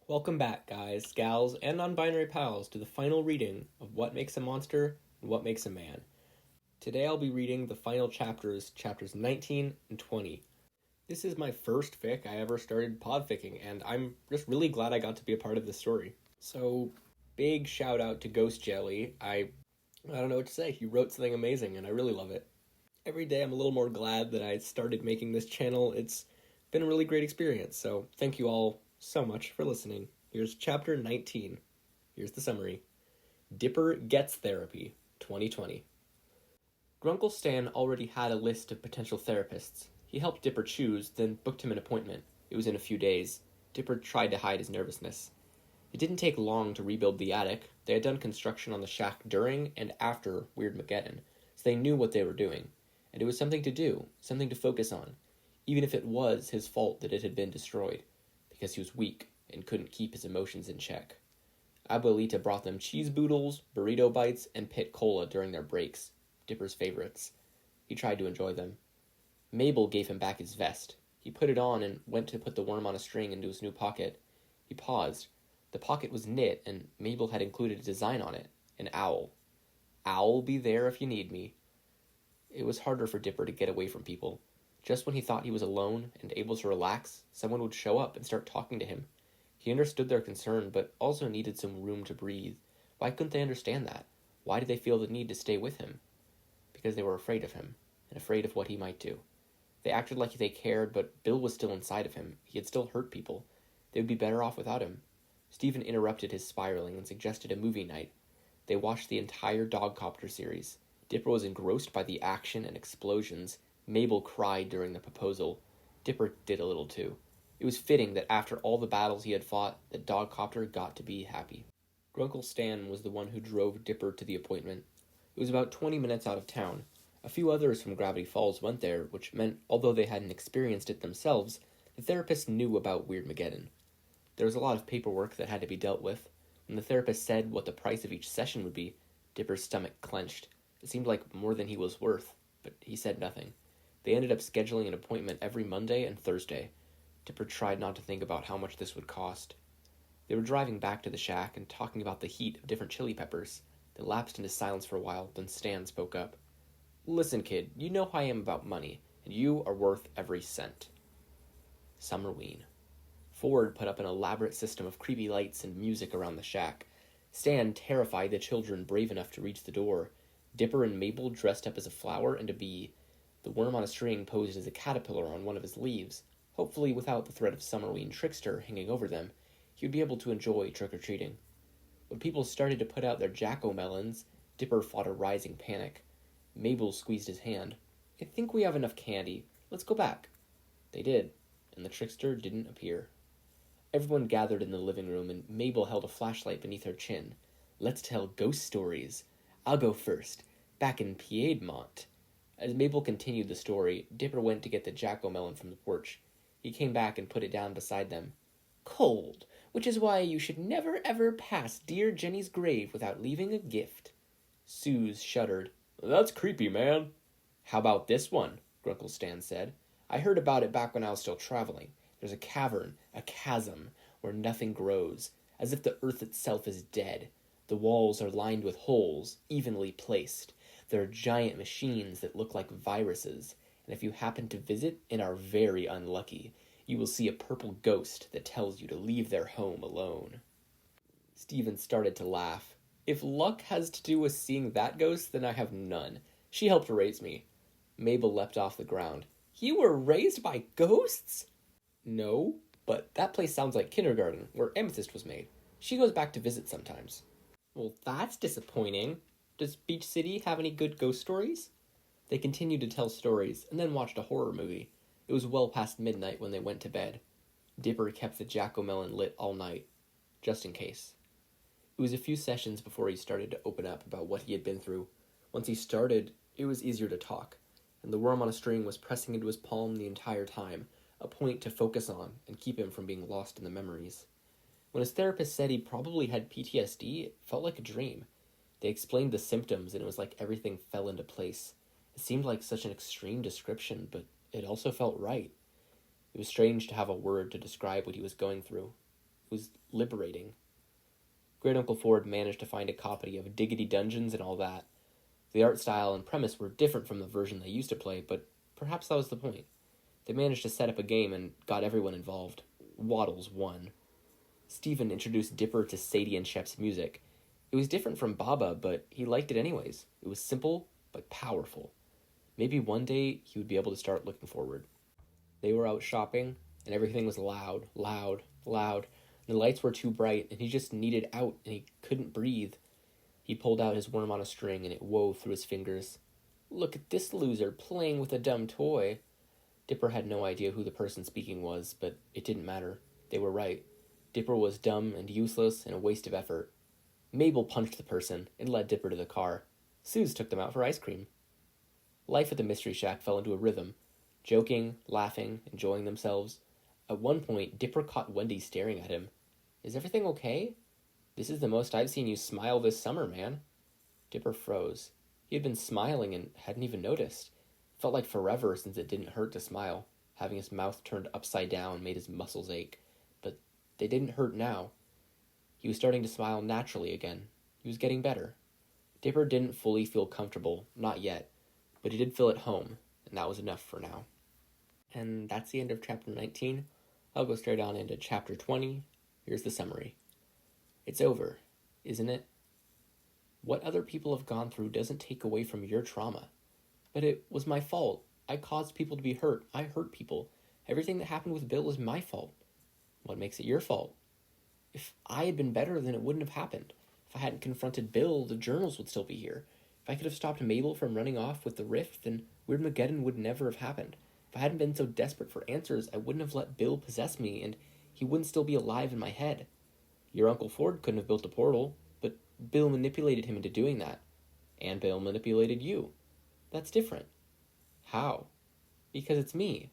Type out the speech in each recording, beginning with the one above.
Welcome back, guys, gals, and non-binary pals, to the final reading of What Makes a Monster and What Makes a Man. Today I'll be reading the final chapters 19 and 20. This is my first fic I ever started podficking, and I'm just really glad I got to be a part of this story. So, big shout out to Ghost Jelly. I don't know what to say. He wrote something amazing, and I really love it. Every day I'm a little more glad that I started making this channel. It's been a really great experience, so thank you all so much for listening. Here's chapter 19. Here's the summary. Dipper Gets Therapy, 2020. Grunkle Stan already had a list of potential therapists. He helped Dipper choose, then booked him an appointment. It was in a few days. Dipper tried to hide his nervousness. It didn't take long to rebuild the attic. They had done construction on the shack during and after Weirdmageddon, so they knew what they were doing. And it was something to do, something to focus on, even if it was his fault that it had been destroyed, because he was weak and couldn't keep his emotions in check. Abuelita brought them cheese boodles, burrito bites, and pit cola during their breaks, Dipper's favorites. He tried to enjoy them. Mabel gave him back his vest. He put it on and went to put the worm on a string into his new pocket. He paused. The pocket was knit, and Mabel had included a design on it, an owl. "I'll be there if you need me." It was harder for Dipper to get away from people. Just when he thought he was alone and able to relax, someone would show up and start talking to him. He understood their concern, but also needed some room to breathe. Why couldn't they understand that? Why did they feel the need to stay with him? Because they were afraid of him, and afraid of what he might do. They acted like they cared, but Bill was still inside of him. He had still hurt people. They would be better off without him. Stephen interrupted his spiraling and suggested a movie night. They watched the entire Dogcopter series. Dipper was engrossed by the action and explosions. Mabel cried during the proposal. Dipper did a little too. It was fitting that after all the battles he had fought, that Dogcopter got to be happy. Grunkle Stan was the one who drove Dipper to the appointment. It was about 20 minutes out of town. A few others from Gravity Falls went there, which meant, although they hadn't experienced it themselves, the therapist knew about Weirdmageddon. There was a lot of paperwork that had to be dealt with. When the therapist said what the price of each session would be, Dipper's stomach clenched. It seemed like more than he was worth, but he said nothing. They ended up scheduling an appointment every Monday and Thursday. Dipper tried not to think about how much this would cost. They were driving back to the shack and talking about the heat of different chili peppers. They lapsed into silence for a while, then Stan spoke up. "Listen, kid, you know how I am about money, and you are worth every cent." Summerween. Ford put up an elaborate system of creepy lights and music around the shack. Stan terrified the children brave enough to reach the door. Dipper and Mabel dressed up as a flower and a bee. The worm on a string posed as a caterpillar on one of his leaves. Hopefully, without the threat of Summerween Trickster hanging over them, he would be able to enjoy trick-or-treating. When people started to put out their jack-o'-melons, Dipper fought a rising panic. Mabel squeezed his hand. "I think we have enough candy. Let's go back." They did, and the trickster didn't appear. Everyone gathered in the living room, and Mabel held a flashlight beneath her chin. "Let's tell ghost stories. I'll go first. Back in Piedmont." As Mabel continued the story, Dipper went to get the jack-o'-melon from the porch. He came back and put it down beside them. "Cold, which is why you should never ever pass dear Jenny's grave without leaving a gift." Soos shuddered. "That's creepy, man." "How about this one?" Grunkle Stan said. "I heard about it back when I was still traveling. There's a cavern, a chasm, where nothing grows, as if the earth itself is dead. The walls are lined with holes, evenly placed. There are giant machines that look like viruses, and if you happen to visit and are very unlucky, you will see a purple ghost that tells you to leave their home alone." Stephen started to laugh. "If luck has to do with seeing that ghost, then I have none. She helped raise me." Mabel leapt off the ground. "You were raised by ghosts?" "No, but that place sounds like kindergarten, where Amethyst was made. She goes back to visit sometimes." "Well, that's disappointing. Does Beach City have any good ghost stories?" They continued to tell stories, and then watched a horror movie. It was well past midnight when they went to bed. Dipper kept the jack-o'-melon lit all night, just in case. It was a few sessions before he started to open up about what he had been through. Once he started, it was easier to talk, and the worm on a string was pressing into his palm the entire time, a point to focus on and keep him from being lost in the memories. When his therapist said he probably had PTSD, it felt like a dream. They explained the symptoms, and it was like everything fell into place. It seemed like such an extreme description, but it also felt right. It was strange to have a word to describe what he was going through. It was liberating. Great Uncle Ford managed to find a copy of Diggity Dungeons and all that. The art style and premise were different from the version they used to play, but perhaps that was the point. They managed to set up a game and got everyone involved. Waddles won. Stephen introduced Dipper to Sadie and Shep's music. It was different from Baba, but he liked it anyways. It was simple, but powerful. Maybe one day he would be able to start looking forward. They were out shopping, and everything was loud, loud, loud. And the lights were too bright, and he just needed out, and he couldn't breathe. He pulled out his worm on a string, and it wove through his fingers. "Look at this loser playing with a dumb toy." Dipper had no idea who the person speaking was, but it didn't matter. They were right. Dipper was dumb and useless and a waste of effort. Mabel punched the person and led Dipper to the car. Soos took them out for ice cream. Life at the Mystery Shack fell into a rhythm. Joking, laughing, enjoying themselves. At one point, Dipper caught Wendy staring at him. "Is everything okay? This is the most I've seen you smile this summer, man." Dipper froze. He had been smiling and hadn't even noticed. It felt like forever since it didn't hurt to smile. Having his mouth turned upside down made his muscles ache. But they didn't hurt now. He was starting to smile naturally again. He was getting better. Dipper didn't fully feel comfortable, not yet, but he did feel at home, and that was enough for now. And that's the end of chapter 19. I'll go straight on into chapter 20. Here's the summary. It's over, isn't it? What other people have gone through doesn't take away from your trauma. But it was my fault. I caused people to be hurt. I hurt people. Everything that happened with Bill was my fault. What makes it your fault? If I had been better, then it wouldn't have happened. If I hadn't confronted Bill, the journals would still be here. If I could have stopped Mabel from running off with the rift, then Weirdmageddon would never have happened. If I hadn't been so desperate for answers, I wouldn't have let Bill possess me, and he wouldn't still be alive in my head. Your Uncle Ford couldn't have built a portal, but Bill manipulated him into doing that. And Bill manipulated you. That's different. How? Because it's me.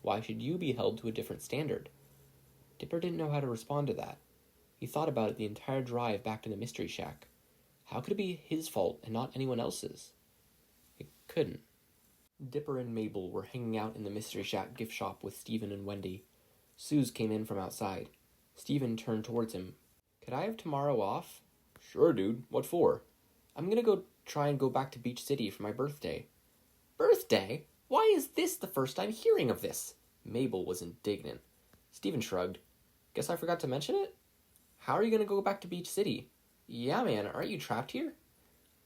Why should you be held to a different standard? Dipper didn't know how to respond to that. He thought about it the entire drive back to the Mystery Shack. How could it be his fault and not anyone else's? It couldn't. Dipper and Mabel were hanging out in the Mystery Shack gift shop with Stephen and Wendy. Soos came in from outside. Stephen turned towards him. "Could I have tomorrow off?" "Sure, dude. What for?" "I'm gonna go try and go back to Beach City for my birthday." "Birthday? Why is this the first I'm hearing of this?" Mabel was indignant. Stephen shrugged. "Guess I forgot to mention it?" "How are you gonna go back to Beach City?" "Yeah, man, aren't you trapped here?"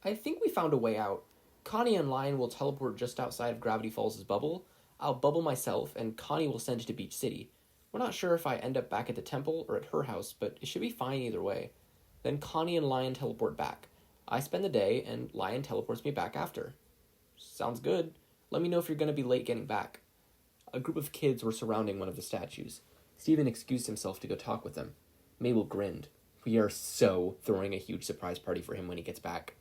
"I think we found a way out. Connie and Lion will teleport just outside of Gravity Falls' bubble. I'll bubble myself, and Connie will send it to Beach City. We're not sure if I end up back at the temple or at her house, but it should be fine either way. Then Connie and Lion teleport back. I spend the day, and Lion teleports me back after." "Sounds good. Let me know if you're going to be late getting back." A group of kids were surrounding one of the statues. Stephen excused himself to go talk with them. Mabel grinned. "We are so throwing a huge surprise party for him when he gets back."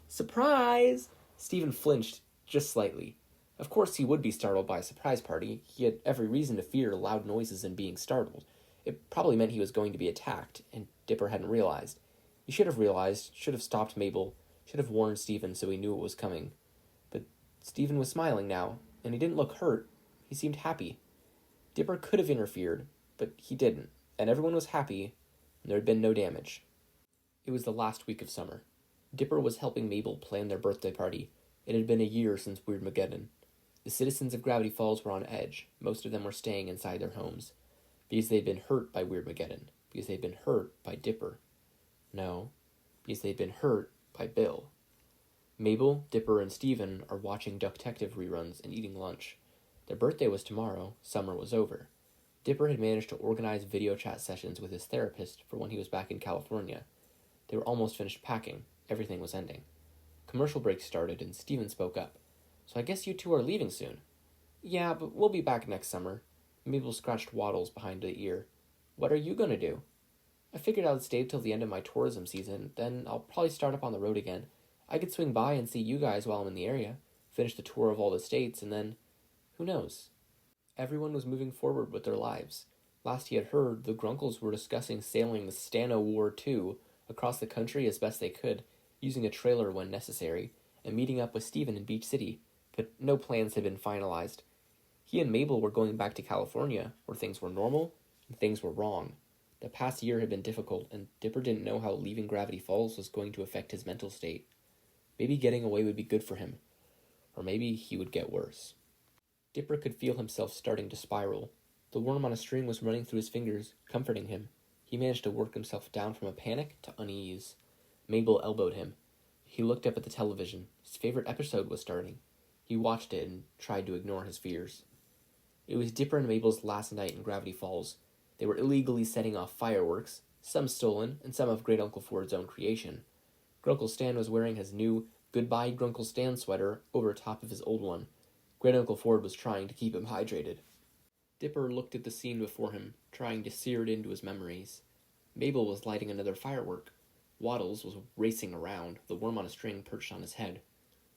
"Surprise!" Stephen flinched just slightly. Of course he would be startled by a surprise party. He had every reason to fear loud noises and being startled. It probably meant he was going to be attacked, and Dipper hadn't realized. He should have realized, should have stopped Mabel, should have warned Stephen so he knew it was coming. But Stephen was smiling now, and he didn't look hurt. He seemed happy. Dipper could have interfered, but he didn't, and everyone was happy, and there had been no damage. It was the last week of summer. Dipper was helping Mabel plan their birthday party. It had been a year since Weirdmageddon. The citizens of Gravity Falls were on edge. Most of them were staying inside their homes. Because they'd been hurt by Weirdmageddon. Because they'd been hurt by Dipper. No, because they'd been hurt by Bill. Mabel, Dipper, and Stephen are watching Detective reruns and eating lunch. Their birthday was tomorrow. Summer was over. Dipper had managed to organize video chat sessions with his therapist for when he was back in California. They were almost finished packing. Everything was ending. Commercial break started, and Stephen spoke up. "So I guess you two are leaving soon." "Yeah, but we'll be back next summer." Mabel scratched Waddles behind the ear. "What are you going to do?" "I figured I would stay till the end of my tourism season. Then I'll probably start up on the road again. I could swing by and see you guys while I'm in the area, finish the tour of all the states, and then... who knows?" Everyone was moving forward with their lives. Last he had heard, the Grunkles were discussing sailing the Stano War II across the country as best they could, using a trailer when necessary, and meeting up with Stephen in Beach City, but no plans had been finalized. He and Mabel were going back to California, where things were normal and things were wrong. The past year had been difficult, and Dipper didn't know how leaving Gravity Falls was going to affect his mental state. Maybe getting away would be good for him, or maybe he would get worse. Dipper could feel himself starting to spiral. The worm on a string was running through his fingers, comforting him. He managed to work himself down from a panic to unease. Mabel elbowed him. He looked up at the television. His favorite episode was starting. He watched it and tried to ignore his fears. It was Dipper and Mabel's last night in Gravity Falls. They were illegally setting off fireworks, some stolen and some of Great Uncle Ford's own creation. Grunkle Stan was wearing his new Goodbye Grunkle Stan sweater over top of his old one. Great Uncle Ford was trying to keep him hydrated. Dipper looked at the scene before him, trying to sear it into his memories. Mabel was lighting another firework. Waddles was racing around, the worm on a string perched on his head.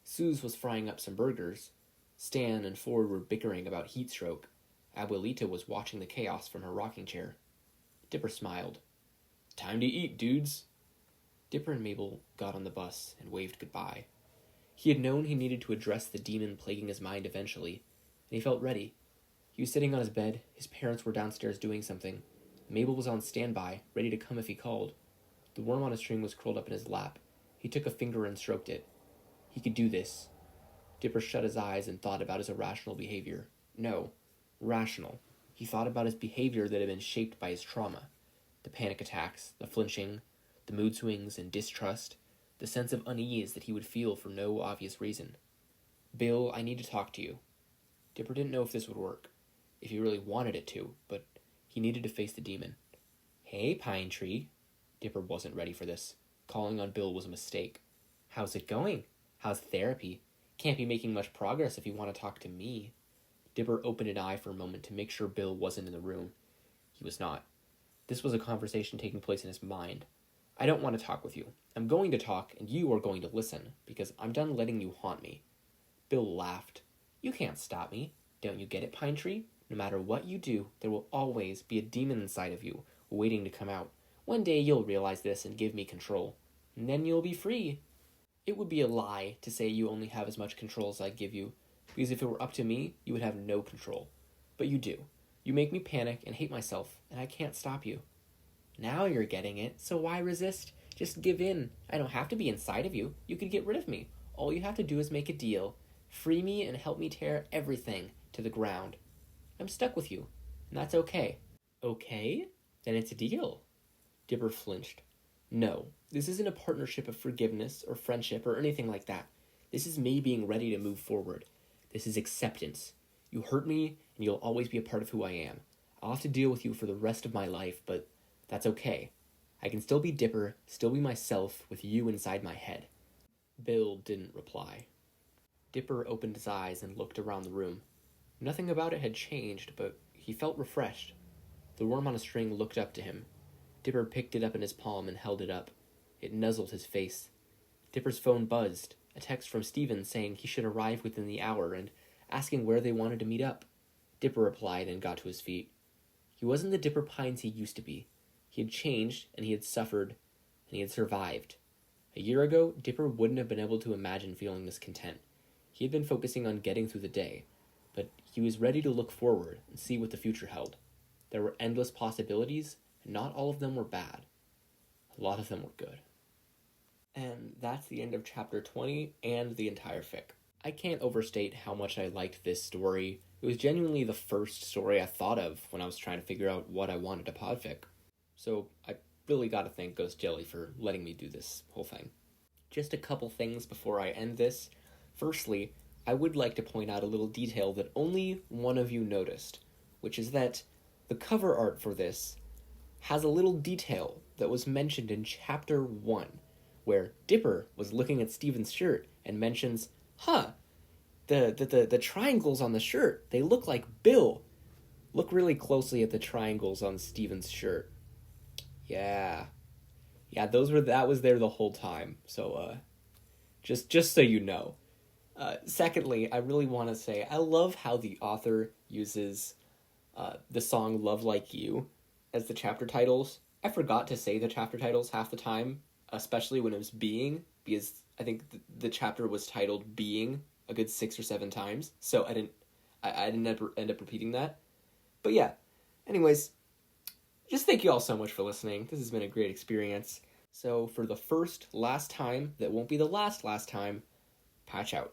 Soos was frying up some burgers. Stan and Ford were bickering about heat stroke. Abuelita was watching the chaos from her rocking chair. Dipper smiled. "Time to eat, dudes." Dipper and Mabel got on the bus and waved goodbye. He had known he needed to address the demon plaguing his mind eventually, and he felt ready. He was sitting on his bed, his parents were downstairs doing something. Mabel was on standby, ready to come if he called. The worm on a string was curled up in his lap. He took a finger and stroked it. He could do this. Dipper shut his eyes and thought about his irrational behavior. No, rational. He thought about his behavior that had been shaped by his trauma. The panic attacks, the flinching, the mood swings and distrust, the sense of unease that he would feel for no obvious reason. "Bill, I need to talk to you." Dipper didn't know if this would work, if he really wanted it to, but he needed to face the demon. "Hey, Pine Tree." Dipper wasn't ready for this. Calling on Bill was a mistake. "How's it going? How's therapy? Can't be making much progress if you want to talk to me." Dipper opened an eye for a moment to make sure Bill wasn't in the room. He was not. This was a conversation taking place in his mind. "I don't want to talk with you. I'm going to talk, and you are going to listen, because I'm done letting you haunt me." Bill laughed. "You can't stop me. Don't you get it, Pine Tree? No matter what you do, there will always be a demon inside of you, waiting to come out. One day you'll realize this and give me control. And then you'll be free." It would be a lie to say you only have as much control as I give you, because if it were up to me, you would have no control. But you do. You make me panic and hate myself, and I can't stop you. "Now you're getting it, so why resist? Just give in. I don't have to be inside of you. You could get rid of me. All you have to do is make a deal. Free me and help me tear everything to the ground. I'm stuck with you, and that's okay." "Okay? Then it's a deal." Dipper flinched. "No, this isn't a partnership of forgiveness or friendship or anything like that. This is me being ready to move forward. This is acceptance. You hurt me, and you'll always be a part of who I am. I'll have to deal with you for the rest of my life, but that's okay. I can still be Dipper, still be myself, with you inside my head." Bill didn't reply. Dipper opened his eyes and looked around the room. Nothing about it had changed, but he felt refreshed. The worm on a string looked up to him. Dipper picked it up in his palm and held it up. It nuzzled his face. Dipper's phone buzzed, a text from Steven saying he should arrive within the hour and asking where they wanted to meet up. Dipper replied and got to his feet. He wasn't the Dipper Pines he used to be. He had changed, and he had suffered, and he had survived. A year ago, Dipper wouldn't have been able to imagine feeling this content. He had been focusing on getting through the day, but he was ready to look forward and see what the future held. There were endless possibilities, and not all of them were bad. A lot of them were good. And that's the end of chapter 20 and the entire fic. I can't overstate how much I liked this story. It was genuinely the first story I thought of when I was trying to figure out what I wanted to podfic. So I really gotta thank Ghost Jelly for letting me do this whole thing. Just a couple things before I end this. Firstly, I would like to point out a little detail that only one of you noticed, which is that the cover art for this has a little detail that was mentioned in chapter 1, where Dipper was looking at Steven's shirt and mentions, the triangles on the shirt, they look like Bill. Look really closely at the triangles on Steven's shirt. Yeah, that was there the whole time. So, just so you know. Secondly, I really want to say, I love how the author uses the song Love Like You as the chapter titles. I forgot to say the chapter titles half the time, especially when it was Being, because I think the chapter was titled Being a good 6 or 7 times, so I didn't end up repeating that. But yeah, anyways, just thank you all so much for listening. This has been a great experience. So for the last time, that won't be the last time, patch out.